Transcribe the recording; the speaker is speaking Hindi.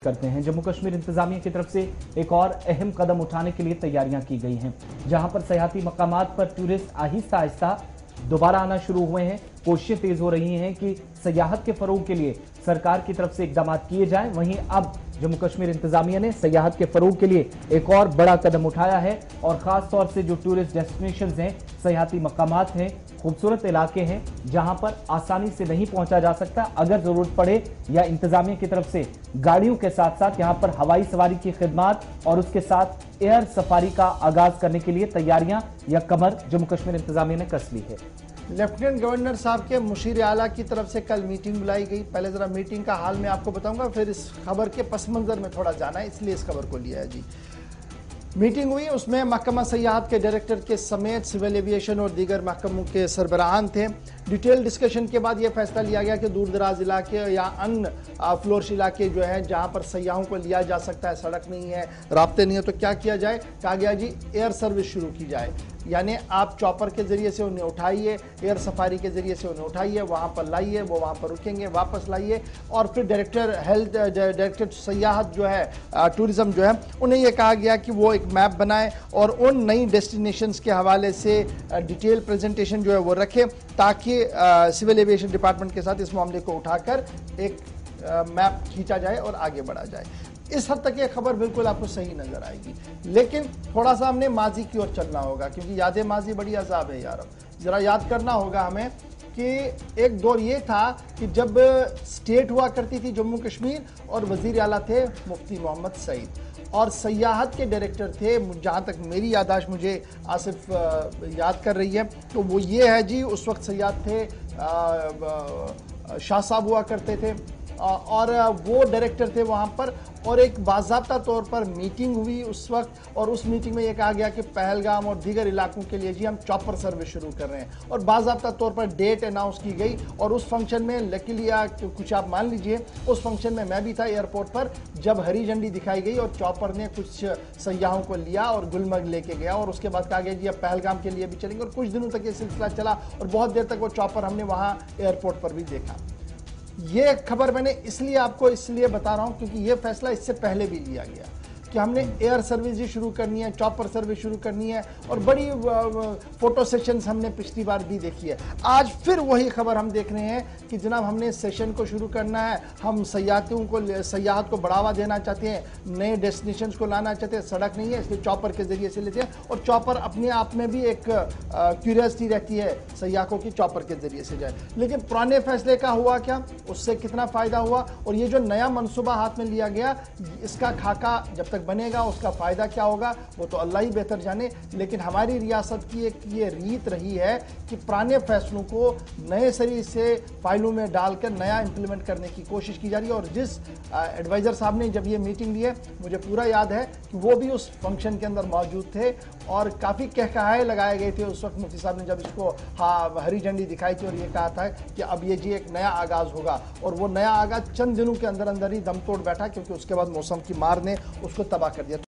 करते हैं। जम्मू कश्मीर इंतजामिया की तरफ से एक और अहम कदम उठाने के लिए तैयारियां की गई हैं, जहां पर सयाहती मकामात पर टूरिस्ट आहिस्ता आहिस्ता दोबारा आना शुरू हुए हैं। कोशिशें तेज हो रही हैं कि सयाहत के फरोग के लिए सरकार की तरफ से इकदाम किए जाएं। वहीं अब जम्मू कश्मीर इंतजामिया ने सयाहत के फरोग के लिए एक और बड़ा कदम उठाया है और खास तौर से जो टूरिस्ट डेस्टिनेशन हैं, सयाहती मकामात हैं, खूबसूरत इलाके हैं जहां पर आसानी से नहीं पहुंचा जा सकता, अगर जरूरत पड़े या इंतजामिया की तरफ से गाड़ियों के साथ साथ यहां पर हवाई सवारी की खिदमत और उसके साथ एयर सफारी का आगाज करने के लिए तैयारियां या कमर जम्मू कश्मीर इंतजामिया ने कस ली है। लेफ्टिनेंट गवर्नर साहब के मुशीर आला की तरफ से कल मीटिंग बुलाई गई। पहले जरा मीटिंग का हाल मैं आपको बताऊंगा, फिर इस खबर के पस मंजर में थोड़ा जाना है, इसलिए इस खबर को लिया है जी। मीटिंग हुई, उसमें महकमा सयाहत के डायरेक्टर के समेत सिविल एविएशन और दीगर महकमों के सरबराहान थे। डिटेल डिस्कशन के बाद यह फैसला लिया गया कि दूर दराज इलाके या अन्य फ्लोर्स इलाके जो है जहां पर सयाहों को लिया जा सकता है, सड़क नहीं है, रास्ते नहीं है, तो क्या किया जाए। कहा गया जी एयर सर्विस शुरू की जाए, यानी आप चॉपर के जरिए से उन्हें उठाइए, एयर सफारी के जरिए से उन्हें उठाइए, वहां पर लाइए, वो वहां पर रुकेंगे, वापस लाइए। और फिर डायरेक्टर सयाहत जो है, टूरिज्म जो है, उन्हें यह कहा गया कि वो एक मैप बनाए और उन नई डेस्टिनेशंस के हवाले से डिटेल प्रेजेंटेशन जो है वो रखें, ताकि सिविल एविएशन डिपार्टमेंट के साथ इस मामले को उठाकर एक मैप खींचा जाए और आगे बढ़ा जाए। इस हद तक ये खबर बिल्कुल आपको सही नजर आएगी, लेकिन थोड़ा सा हमने माजी की ओर चलना होगा, क्योंकि यादें माजी बड़ी अजाब है यार। जरा याद करना होगा हमें कि एक दौर ये था कि जब स्टेट हुआ करती थी जम्मू कश्मीर और वजीर आला थे मुफ्ती मोहम्मद सईद और सयाहत के डायरेक्टर थे, जहाँ तक मेरी याददाश्त मुझे आसिफ याद कर रही है, तो वो ये है जी, उस वक्त सयाहत थे शाह साहब हुआ करते थे और वो डायरेक्टर थे वहाँ पर। और एक बाज़ाब्ता तौर पर मीटिंग हुई उस वक्त, और उस मीटिंग में ये कहा गया कि पहलगाम और दीगर इलाकों के लिए जी हम चॉपर सर्विस शुरू कर रहे हैं, और बाज़ाब्ता तौर पर डेट अनाउंस की गई। और उस फंक्शन में लकीली कुछ आप मान लीजिए, उस फंक्शन में मैं भी था एयरपोर्ट पर, जब हरी झंडी दिखाई गई और चॉपर ने कुछ सयाहों को लिया और गुलमर्ग लेके गया, और उसके बाद कहा गया जी अब पहलगाम के लिए भी चलेंगे। और कुछ दिनों तक ये सिलसिला चला और बहुत देर तक वो चॉपर हमने वहाँ एयरपोर्ट पर भी देखा। ये खबर मैंने इसलिए बता रहा हूं क्योंकि ये फैसला इससे पहले भी लिया गया कि हमने एयर सर्विस भी शुरू करनी है, चॉपर सर्विस शुरू करनी है, और बड़ी फोटो सेशंस हमने पिछली बार भी देखी है। आज फिर वही खबर हम देख रहे हैं कि जनाब हमने सेशन को शुरू करना है, हम सयाहत को बढ़ावा देना चाहते हैं, नए डेस्टिनेशंस को लाना चाहते हैं, सड़क नहीं है इसलिए चॉपर के जरिए से लेते हैं। और चॉपर अपने आप में भी एक क्यूरियोसिटी रहती है सयाहों की, चॉपर के जरिए से जाए। लेकिन पुराने फैसले का हुआ क्या, उससे कितना फायदा हुआ, और ये जो नया मनसूबा हाथ में लिया गया, इसका खाका जब तक बनेगा उसका फायदा क्या होगा वो तो अल्लाह ही बेहतर जाने। लेकिन हमारी रियासत की एक ये रीत रही है कि पुराने फैसलों को नए सरी से फाइलों में डालकर नया इंप्लीमेंट करने की कोशिश की जा रही है। और जिस एडवाइजर साहब ने जब ये मीटिंग ली है, मुझे पूरा याद है कि वो भी उस फंक्शन के अंदर मौजूद थे और काफ़ी कहकहाए लगाए गए थे उस वक्त मुफ्ती साहब ने जब इसको हरी झंडी दिखाई थी और ये कहा था कि अब ये जी एक नया आगाज़ होगा। और वो नया आगाज़ चंद दिनों के अंदर अंदर ही दम तोड़ बैठा, क्योंकि उसके बाद मौसम की मार ने उसको तबाह कर दिया।